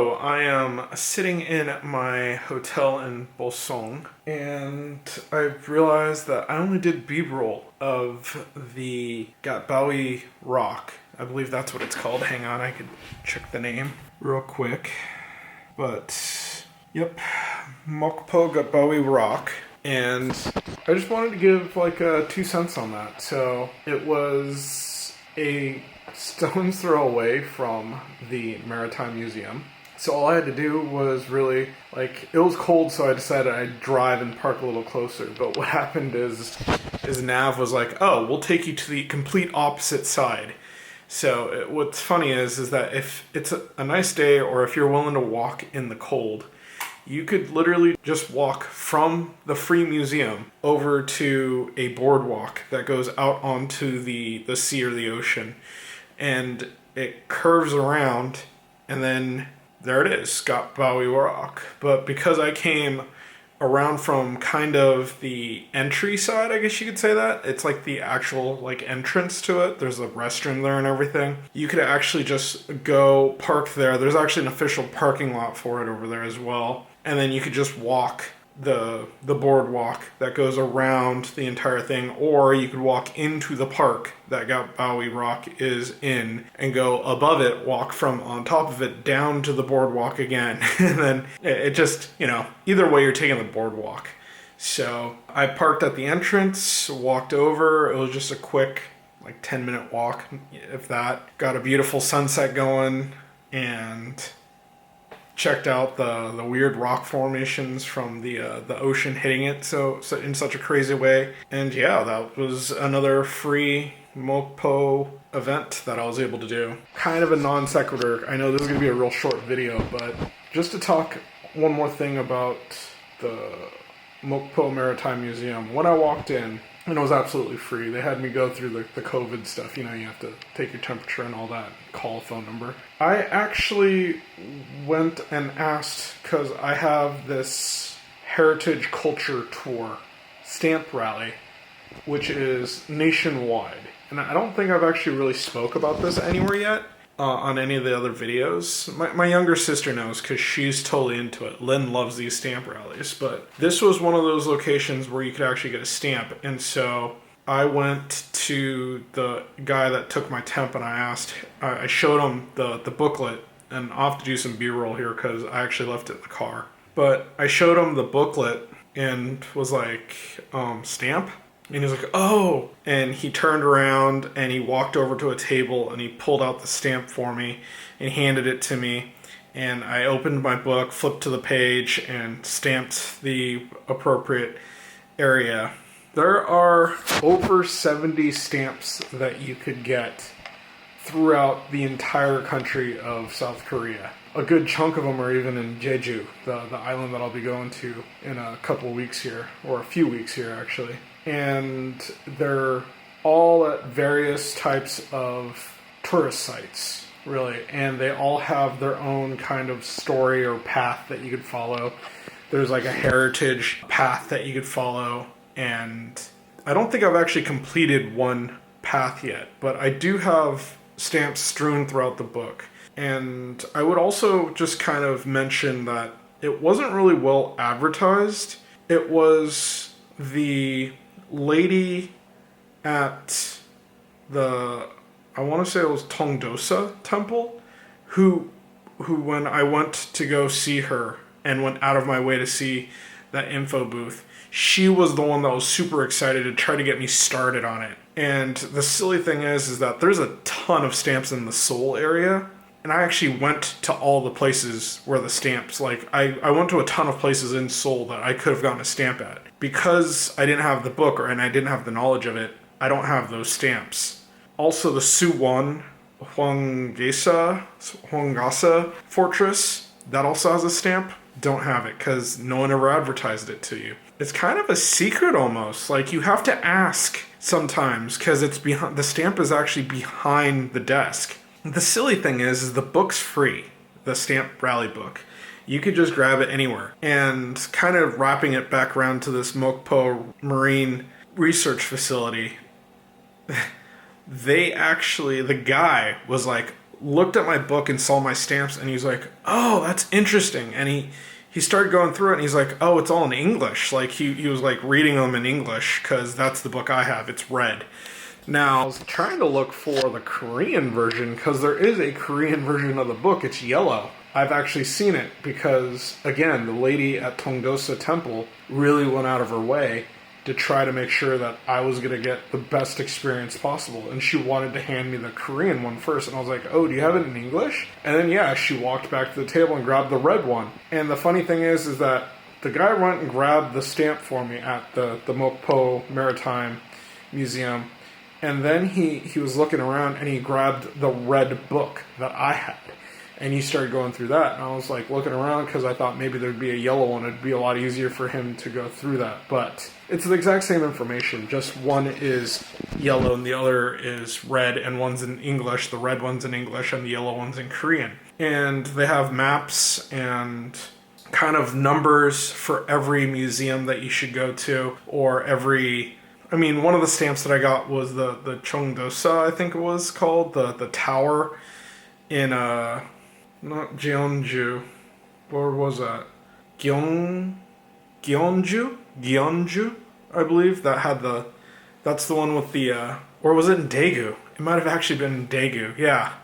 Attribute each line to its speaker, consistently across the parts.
Speaker 1: So I am sitting in my hotel in Bolsong, and I've realized that I only did B-roll of the Gatbawi Rock. I believe that's what it's called. Hang on, I could check the name real quick. But, yep, Mokpo Gatbawi Rock. And I just wanted to give like 2 cents on that. So it was a stone's throw away from the Maritime Museum. So all I had to do was really, it was cold, so I decided I'd drive and park a little closer. But what happened is Nav was like, oh, we'll take you to the complete opposite side. So what's funny is that if it's a nice day or if you're willing to walk in the cold, you could literally just walk from the free museum over to a boardwalk that goes out onto the sea or the ocean. And it curves around, and then there it is, Gatbawi Rock. But because I came around from kind of the entry side, I guess you could say that. It's like the actual entrance to it. There's a restroom there and everything. You could actually just go park there. There's actually an official parking lot for it over there as well. And then you could just walk the boardwalk that goes around the entire thing, or you could walk into the park that Gatbawi Rock is in and go above it, walk from on top of it down to the boardwalk again. And then it just, either way you're taking the boardwalk. So I parked at the entrance, walked over. It was just a quick 10-minute walk, if that. Got a beautiful sunset going and checked out the weird rock formations from the ocean hitting it so in such a crazy way. And yeah, that was another free Mokpo event that I was able to do. Kind of a non sequitur. I know this is going to be a real short video, but just to talk one more thing about the Mokpo Maritime Museum. When I walked in, and it was absolutely free. They had me go through the COVID stuff. You have to take your temperature and all that, call a phone number. I actually went and asked, because I have this heritage culture tour stamp rally, which is nationwide. And I don't think I've actually really spoke about this anywhere yet on any of the other videos. My younger sister knows because she's totally into it. Lynn loves these stamp rallies. But this was one of those locations where you could actually get a stamp. And so I went to the guy that took my temp and I showed him the booklet. And I'll have to do some B-roll here because I actually left it in the car. But I showed him the booklet and was like, stamp? And he was like, oh, and he turned around and he walked over to a table and he pulled out the stamp for me and handed it to me. And I opened my book, flipped to the page, and stamped the appropriate area. There are over 70 stamps that you could get throughout the entire country of South Korea. A good chunk of them are even in Jeju, the island that I'll be going to in a couple of weeks here, or a few weeks here actually. And they're all at various types of tourist sites, really. And they all have their own kind of story or path that you could follow. There's a heritage path that you could follow. And I don't think I've actually completed one path yet, but I do have stamps strewn throughout the book. And I would also just kind of mention that it wasn't really well advertised. It was the lady at I want to say it was Tongdosa Temple, who when I went to go see her and went out of my way to see that info booth, she was the one that was super excited to try to get me started on it. And the silly thing is that there's a ton of stamps in the Seoul area. And I actually went to all the places where the stamps, I went to a ton of places in Seoul that I could have gotten a stamp at. Because I didn't have the book and I didn't have the knowledge of it, I don't have those stamps. Also, the Suwon Hwangasa Fortress, that also has a stamp. Don't have it because no one ever advertised it to you. It's kind of a secret almost. You have to ask sometimes because it's behind. The stamp is actually behind the desk. The silly thing is the book's free, the stamp rally book. You could just grab it anywhere. And kind of wrapping it back around to this Mokpo Marine Research Facility, the guy was like, looked at my book and saw my stamps, and he's like, "Oh, that's interesting." And he started going through it, and he's like, "Oh, it's all in English." Like he was like reading them in English because that's the book I have. It's red. Now I was trying to look for the Korean version because there is a Korean version of the book. It's yellow. I've actually seen it because, again, the lady at Tongdosa Temple really went out of her way to try to make sure that I was going to get the best experience possible. And she wanted to hand me the Korean one first. And I was like, "Oh, do you have it in English?" And then, yeah, she walked back to the table and grabbed the red one. And the funny thing is that the guy went and grabbed the stamp for me at the Mokpo Maritime Museum. And then he was looking around and he grabbed the red book that I had. And he started going through that. And I was like looking around because I thought maybe there'd be a yellow one. It'd be a lot easier for him to go through that. But it's the exact same information. Just one is yellow and the other is red. And one's in English. The red one's in English and the yellow one's in Korean. And they have maps and kind of numbers for every museum that you should go to, or every... I mean, one of the stamps that I got was the Cheongdosa, I think it was called, the tower in, not Jeonju, where was that? Gyeongju, I believe, that had that's the one with the, or was it in Daegu? It might have actually been in Daegu, yeah.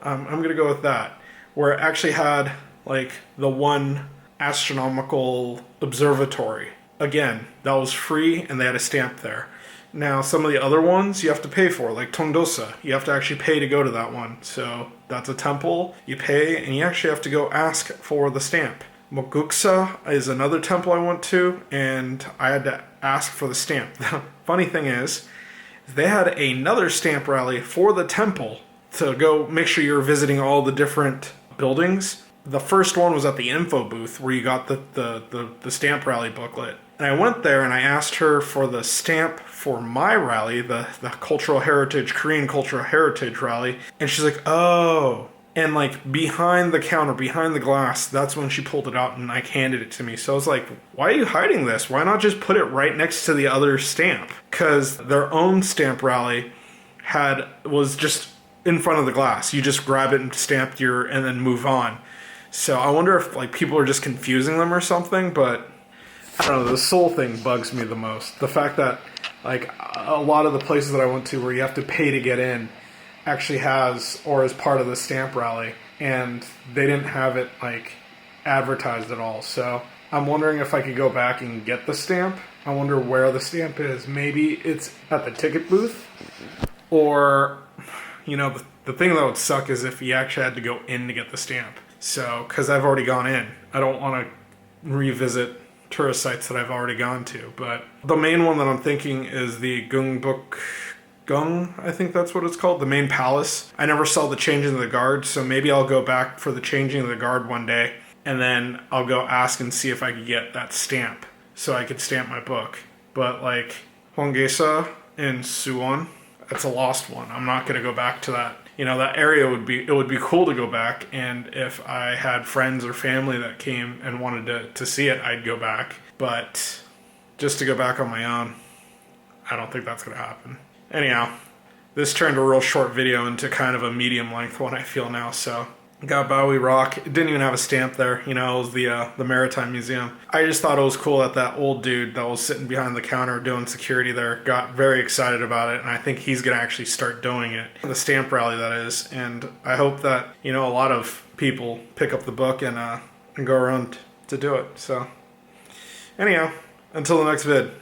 Speaker 1: I'm gonna go with that, where it actually had, like, the one astronomical observatory. Again, that was free, and they had a stamp there. Now, some of the other ones you have to pay for, like Tongdosa. You have to actually pay to go to that one. So that's a temple, you pay, and you actually have to go ask for the stamp. Moguksa is another temple I went to, and I had to ask for the stamp. The funny thing is, they had another stamp rally for the temple to go make sure you're visiting all the different buildings. The first one was at the info booth where you got the stamp rally booklet. And I went there and I asked her for the stamp for my rally, the Korean Cultural Heritage rally. And she's like, "Oh." And like behind the counter, behind the glass, that's when she pulled it out and like handed it to me. So I was like, "Why are you hiding this? Why not just put it right next to the other stamp?" Because their own stamp rally was just in front of the glass. You just grab it and stamp and then move on. So I wonder if like people are just confusing them or something, but I don't know, the soul thing bugs me the most. The fact that like a lot of the places that I went to where you have to pay to get in actually has, or is part of the stamp rally, and they didn't have it like advertised at all. So I'm wondering if I could go back and get the stamp. I wonder where the stamp is. Maybe it's at the ticket booth, or, you know, the thing that would suck is if you actually had to go in to get the stamp. So, because I've already gone in. I don't want to revisit tourist sites that I've already gone to. But the main one that I'm thinking is the Gungbuk-gung, I think that's what it's called, the main palace. I never saw the changing of the guard, so maybe I'll go back for the changing of the guard one day, and then I'll go ask and see if I could get that stamp, so I could stamp my book. But like, Hwangesa in Suwon, that's a lost one. I'm not going to go back to that. You know, that area would be cool to go back, and if I had friends or family that came and wanted to see it, I'd go back. But just to go back on my own, I don't think that's going to happen. Anyhow, this turned a real short video into kind of a medium length one, I feel now, so... Gatbawi Rock, it didn't even have a stamp there, you know, it was the Maritime Museum. I just thought it was cool that old dude that was sitting behind the counter doing security there got very excited about it, and I think he's going to actually start doing it. The stamp rally, that is, and I hope that, you know, a lot of people pick up the book and go around to do it, so. Anyhow, until the next vid.